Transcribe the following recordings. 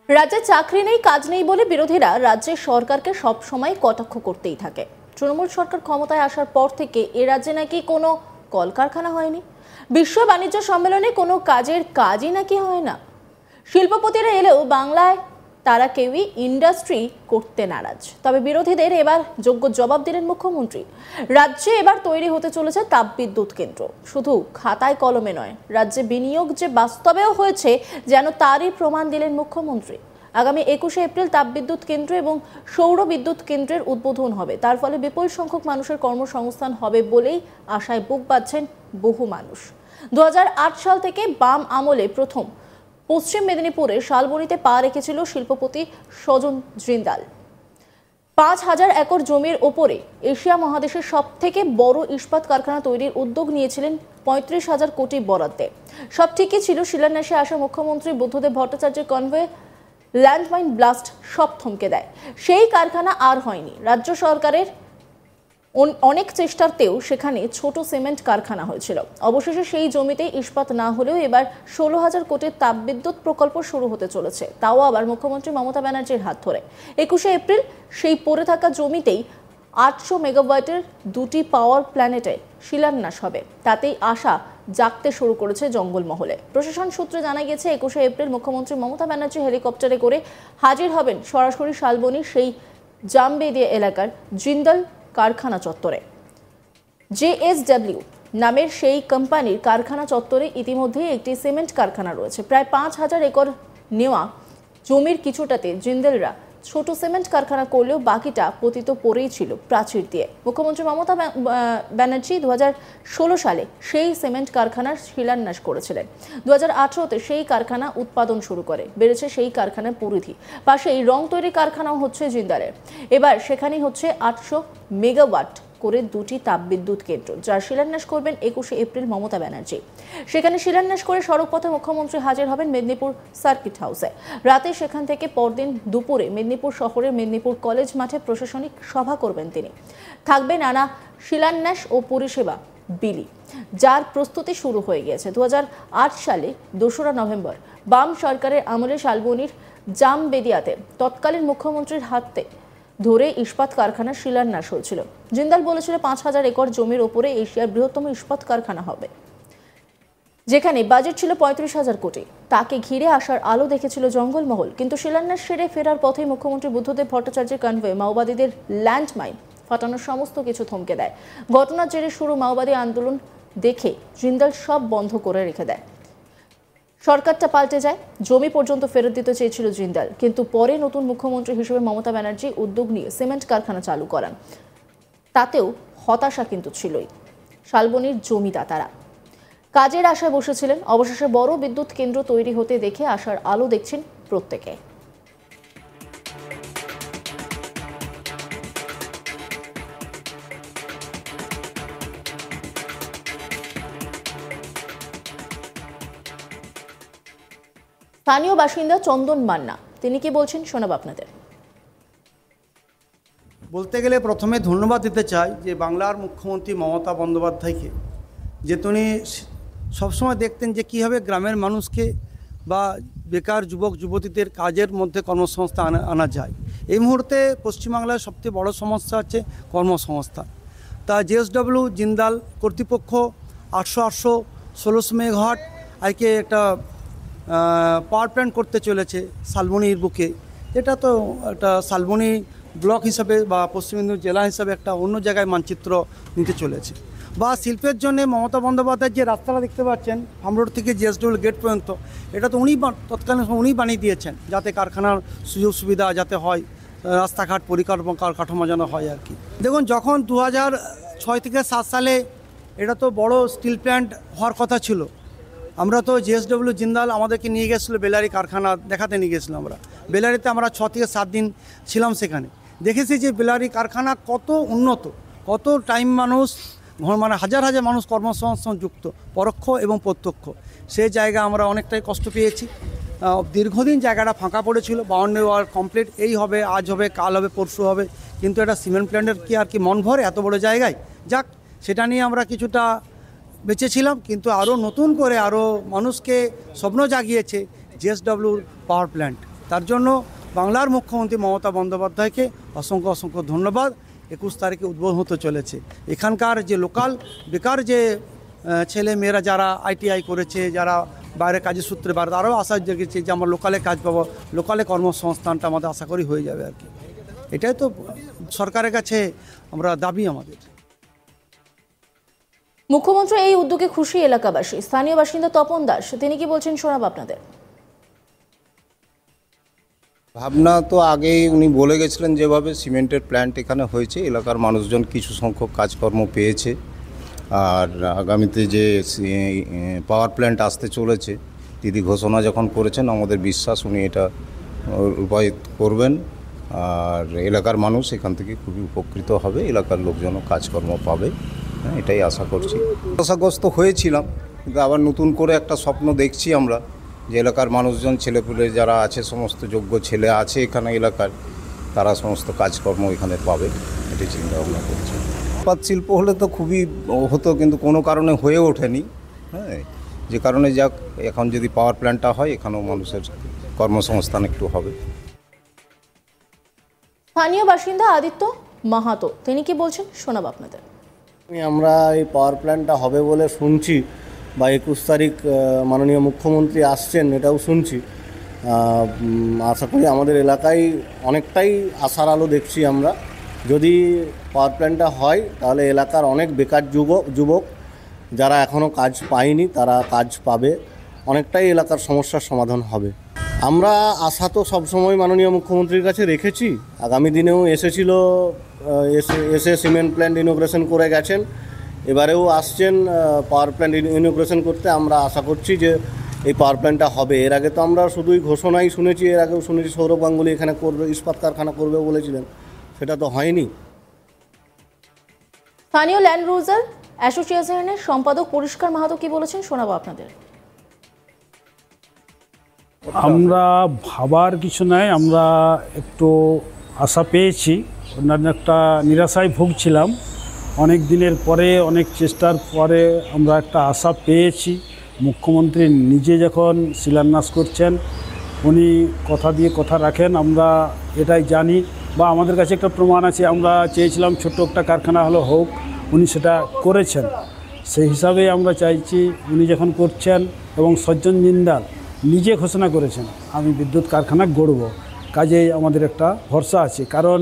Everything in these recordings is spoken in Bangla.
রাজ্যে চাকরি নেই, কাজ নেই বলে বিরোধীরা রাজ্যের সরকারকে সব সময় কটাক্ষ করতেই থাকে। তৃণমূল সরকার ক্ষমতায় আসার পর থেকে এ রাজ্যে নাকি কোনো কলকারখানা হয়নি, বিশ্ব বাণিজ্য সম্মেলনে কোনো কাজই নাকি হয় না। শিল্পপতিরা এলেও বাংলায় তারা কেউই ইন্ডাস্ট্রি করতে নারাজ। তবে বিরোধীদের এবার যোগ্য জবাব দিলেন মুখ্যমন্ত্রী। রাজ্যে এবার তৈরি হতে চলেছে তাপবিদ্যুৎ কেন্দ্র, শুধু খাতায় কলমে নয়, রাজ্যে বিনিয়োগ যে বাস্তবেও হয়েছে যেন তারই প্রমাণ দিলেন মুখ্যমন্ত্রী। আগামী 21শে এপ্রিল তাপবিদ্যুৎ কেন্দ্র এবং সৌর বিদ্যুৎ কেন্দ্রের উদ্বোধন হবে। তার ফলে বিপুল সংখ্যক মানুষের কর্মসংস্থান হবে বলেই আশায় বুক বাঁধছেন বহু মানুষ। 2008 সাল থেকে বাম আমলে প্রথম পশ্চিম মেদিনীপুরে শালবনীতে পা রেখেছিল শিল্পপতি সজন জিন্দাল। 5000 একর জমির ওপরে এশিয়া মহাদেশের সব থেকে বড় ইস্পাত কারখানা তৈরির উদ্যোগ নিয়েছিলেন 35,000 কোটি বরাদ্দে। সব ঠিকই ছিল, শিলান্যাসে আসা মুখ্যমন্ত্রী বুদ্ধদেব ভট্টাচার্যের কনভয়ে ল্যান্ডমাইন ব্লাস্ট সব থমকে দেয়। সেই কারখানা আর হয়নি। রাজ্য সরকারের অনেক চেষ্টাতেও সেখানে ছোট সিমেন্ট কারখানা হয়েছিল। অবশেষে সেই জমিতে ইস্পাত না হলেও এবার 16,000 কোটির তাপবিদ্যুৎ প্রকল্প শুরু হতে চলেছে, তাও আবার মুখ্যমন্ত্রী মমতা ব্যানার্জির হাত ধরে। 21শে এপ্রিল সেই পড়ে থাকা জমিতেই 800 মেগাওয়াটের দুটি পাওয়ার প্ল্যান্টে শিলান্যাস হবে। তাতেই আশা জাগতে শুরু করেছে জঙ্গলমহলে। প্রশাসন সূত্রে জানা গেছে 21শে এপ্রিল মুখ্যমন্ত্রী মমতা ব্যানার্জি হেলিকপ্টারে করে হাজির হবেন সরাসরি শালবনীর সেই জামবেদিয়া এলাকার জিন্দাল কারখানা চত্বরে। JSW নামের সেই কোম্পানির কারখানা চত্বরে ইতিমধ্যেই একটি সিমেন্ট কারখানা রয়েছে। প্রায় 5000 একর নেওয়া জমির কিছুটাতে জিন্দালরা ছোট সিমেন্ট কারখানা করলেও বাকিটা পতিত পড়েই ছিল প্রাচীর দিয়ে। মুখ্যমন্ত্রী মমতা ব্যানার্জি 2016 সালে সেই সিমেন্ট কারখানার শিলান্যাস করেছিলেন। 2018-তে সেই কারখানা উৎপাদন শুরু করে, বেড়েছে সেই কারখানার পরিধি। পাশেই রং তৈরি কারখানাও হচ্ছে জিন্দালের। এবার সেখানেই হচ্ছে 800 মেগাওয়াট করে দুটি তাপবিদ্যুৎ কেন্দ্র, যার শিলান্যাস করবেন 21শে এপ্রিল মমতা ব্যানার্জি। সেখানে শিলান্যাস করে সড়কপথে মুখ্যমন্ত্রী হাজির হবেন মেদিনীপুর সার্কিট হাউসে। রাতে সেখান থেকে পরদিন দুপুরে মেদিনীপুর শহরের মেদিনীপুর কলেজ মাঠে প্রশাসনিক সভা করবেন তিনি। থাকবে নানা শিলান্যাস ও পরিষেবা বিলি, যার প্রস্তুতি শুরু হয়ে গিয়েছে। 2008 সালে 2রা নভেম্বর বাম সরকারের আমলে শালবনীর জামবেদিয়াতে তৎকালীন মুখ্যমন্ত্রীর হাতে ধরে ইস্পাত কারখানার শিলান্যাস হয়েছিল। জিন্দাল বলেছিল 5000 একর জমির ওপরে এশিয়ার বৃহত্তম ইস্পাত কারখানা হবে, যেখানে বাজেট ছিল 35,000 কোটি। তাকে ঘিরে আসার আলো দেখেছিল জঙ্গলমহল। কিন্তু শিলান্যাস সেরে ফেরার পথে মুখ্যমন্ত্রী বুদ্ধদেব ভট্টাচার্যের কনভয়ে মাওবাদীদের ল্যান্ডমাইন ফাটানোর সমস্ত কিছু থমকে দেয়। ঘটনার জেরে শুরু মাওবাদী আন্দোলন দেখে জিন্দাল সব বন্ধ করে রেখে দেয়। সরকারটা পাল্টে যায়, জমি পর্যন্ত ফেরত দিতে চেয়েছিল জিন্দাল, কিন্তু পরে নতুন মুখ্যমন্ত্রী হিসেবে মমতা ব্যানার্জি উদ্যোগ নিয়ে সিমেন্ট কারখানা চালু করান। তাতেও হতাশা কিন্তু ছিলই শালবনীর জমিদাতারা। কাজের আশায় বসেছিলেন, অবশেষে বড় বিদ্যুৎ কেন্দ্র তৈরি হতে দেখে আশার আলো দেখছেন প্রত্যেকে। স্থানীয় বাসিন্দা চন্দন মান্না, তিনি কি বলছেন শোনাব আপনাদের। বলতে গেলে প্রথমে ধন্যবাদ দিতে চাই যে বাংলার মুখ্যমন্ত্রী মমতা বন্দ্যোপাধ্যায়কে, যে তিনি সবসময় দেখতেন যে কীভাবে গ্রামের মানুষকে বা বেকার যুবক যুবতীদের কাজের মধ্যে কর্মসংস্থান আনা যায়। এই মুহূর্তে পশ্চিমবাংলার সবচেয়ে বড় সমস্যা হচ্ছে কর্মসংস্থান। তা JSW জিন্দাল কর্তৃপক্ষ 800-1600 মেগাওয়াট আজকে একটা পাওয়ার প্ল্যান্ট করতে চলেছে শালবনীর বুকে। এটা তো একটা শালবনী ব্লক হিসাবে বা পশ্চিম মেদিনীপুর জেলা হিসাবে একটা অন্য জায়গায় মানচিত্র নিতে চলেছে। বা শিল্পের জন্য মমতা বন্দ্যোপাধ্যায়ের যে রাস্তাটা দেখতে পাচ্ছেন ফার্ম থেকে JSW গেট পর্যন্ত, এটা তো তৎকালীন উনি বানিয়ে দিয়েছেন, যাতে কারখানার সুযোগ সুবিধা যাতে হয়, রাস্তাঘাট পরিকাঠামো কাঠামো যেন হয় আর কি। দেখুন, যখন 2006 থেকে 7 সালে এটা তো বড় স্টিল প্ল্যান্ট হওয়ার কথা ছিল, আমরা তো JSW জিন্দাল আমাদেরকে নিয়ে গেছিলো বেলারি কারখানা দেখাতে নিয়ে গেছিলাম। আমরা বেলারিতে আমরা 6 থেকে 7 দিন ছিলাম, সেখানে দেখেছি যে বেলারি কারখানা কত উন্নত, কত টাইম মানুষ মানে হাজার হাজার মানুষ কর্মসংস্থান যুক্ত, পরোক্ষ এবং প্রত্যক্ষ। সেই জায়গা আমরা অনেকটাই কষ্ট পেয়েছি। দীর্ঘদিন জায়গাটা ফাঁকা পড়েছিল, বাউন্ডারি ওয়াল কমপ্লিট, এই হবে, আজ হবে, কাল হবে, পরশু হবে, কিন্তু এটা সিমেন্ট প্ল্যান্টের কি আর কি মন ভরে এত বড় জায়গায়? যাক, সেটা নিয়ে আমরা কিছুটা বেঁচেছিলাম, কিন্তু আরও নতুন করে আরও মানুষকে স্বপ্ন জাগিয়েছে JSW পাওয়ার প্ল্যান্ট। তার জন্য বাংলার মুখ্যমন্ত্রী মমতা বন্দ্যোপাধ্যায়কে অসংখ্য অসংখ্য ধন্যবাদ। 21 তারিখে উদ্বোধন হতে চলেছে। এখানকার যে লোকাল বেকার যে ছেলে মেয়েরা যারা ITI করেছে, যারা বাইরে কাজের সূত্রে বাইরে, তারাও আশা জেগেছে যে আমরা লোকালে কাজ পাবো, লোকালে কর্মসংস্থানটা আমাদের আশা করি হয়ে যাবে আর কি। এটাই তো সরকারের কাছে আমরা দাবি আমাদের। মুখ্যমন্ত্রী এই উদ্যোগে খুশি এলাকাবাসী। স্থানীয় বাসিন্দা তপন দাস তিনি কি বলছেন শোনাব আপনাদের। ভাবনা তো আগেই উনি বলে গেছিলেন, যেভাবে সিমেন্টের প্ল্যান্ট এখানে হয়েছে, এলাকার মানুষজন কিছু সংখ্যক কাজকর্ম পেয়েছে। আর আগামীতে যে পাওয়ার প্ল্যান্ট আসতে চলেছে, দিদি ঘোষণা যখন করেছেন, আমাদের বিশ্বাস উনি এটা রূপায়িত করবেন। আর এলাকার মানুষ এখান থেকে খুবই উপকৃত হবে, এলাকার লোকজনও কাজকর্ম পাবে, এটাই আশা করছি। হতাশাগ্রস্ত হয়েছিলাম, কিন্তু আবার নতুন করে একটা স্বপ্ন দেখছি আমরা, যে এলাকার মানুষজন, ছেলেপুলে যারা আছে, সমস্ত যোগ্য ছেলে আছে এখানে এলাকার, তারা সমস্ত কাজকর্ম এখানে পাবে, এটাই চিন্তা ভাবনা করছি। ইস্পাত শিল্প হলে তো খুবই হতো, কিন্তু কোনো কারণে হয়ে ওঠেনি। যে কারণে যাক, এখন যদি পাওয়ার প্ল্যান্টটা হয়, এখানেও মানুষের কর্মসংস্থান একটু হবে। স্থানীয় বাসিন্দা আদিত্য মাহাতো তিনি কি বলছেন শোনাব আপনাদের। আমরা এই পাওয়ার প্ল্যান্টটা হবে বলে শুনছি, বা 21 তারিখ মাননীয় মুখ্যমন্ত্রী আসছেন এটাও শুনছি। আশা করি আমাদের এলাকায় অনেকটাই আশার আলো দেখছি আমরা। যদি পাওয়ার প্ল্যান্টটা হয় তাহলে এলাকার অনেক বেকার যুবক যারা এখনও কাজ পায়নি তারা কাজ পাবে, অনেকটাই এলাকার সমস্যার সমাধান হবে। আমরা আশা তো সবসময় মাননীয় মুখ্যমন্ত্রীর কাছে রেখেছি, আগামী দিনেও এসেছিল, এসে সিমেন্ট প্ল্যান্ট ইনোগ্রেশন করে গেছেন, এবারেও আসছেন পাওয়ার প্ল্যান্ট ইনোগ্রেশন করতে। আমরা আশা করছি যে এই পাওয়ার প্ল্যান্টটা হবে। এর আগে তো আমরা শুধুই ঘোষণাই শুনেছি, এর আগেও শুনেছি সৌরভ গাঙ্গুলি এখানে করবে, ইস্পাত কারখানা করবে বলেছিলেন, সেটা তো হয়নি। স্থানীয় ল্যান্ড ইউজার অ্যাসোসিয়েশনের সম্পাদক পরিষ্কার মাহাতো কি বলেছেন শোনাবো আপনাদের। আমরা ভাবার কিছু নাই, আমরা একটু আশা পেয়েছি, অন্যান্য একটা নিরাশায় ভুগছিলাম। অনেক দিনের পরে, অনেক চেষ্টার পরে আমরা একটা আশা পেয়েছি। মুখ্যমন্ত্রী নিজে যখন শিলান্যাস করছেন, উনি কথা দিয়ে কথা রাখেন, আমরা এটাই জানি, বা আমাদের কাছে একটা প্রমাণ আছে। আমরা চেয়েছিলাম ছোট্ট একটা কারখানা হলো হোক, উনি সেটা করেছেন। সেই হিসাবে আমরা চাইছি উনি যখন করছেন, এবং সজ্জন জিন্দাল নিজে ঘোষণা করেছেন আমি বিদ্যুৎ কারখানা গড়ব, কাজেই আমাদের একটা ভরসা আছে। কারণ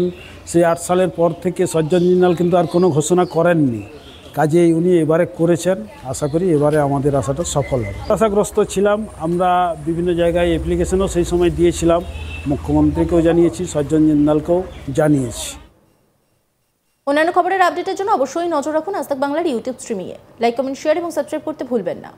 সেই 8 সালের পর থেকে সজ্জন জিন্দাল কিন্তু আর কোনো ঘোষণা করেননি, কাজেই উনি এবারে করেছেন। আশা করি এবারে আমাদের আশাটা সফল হবে। আশাগ্রস্ত ছিলাম, আমরা বিভিন্ন জায়গায় অ্যাপ্লিকেশনও সেই সময় দিয়েছিলাম, মুখ্যমন্ত্রীকেও জানিয়েছি, সজ্জন জিন্দালকেও জানিয়েছি। অন্যান্য খবরের আপডেটের জন্য অবশ্যই নজর রাখুন আজ তাক বাংলার ইউটিউব স্ট্রিমিংয়ে। লাইক, কমেন্ট, শেয়ার এবং সাবস্ক্রাইব করতে ভুলবেন না।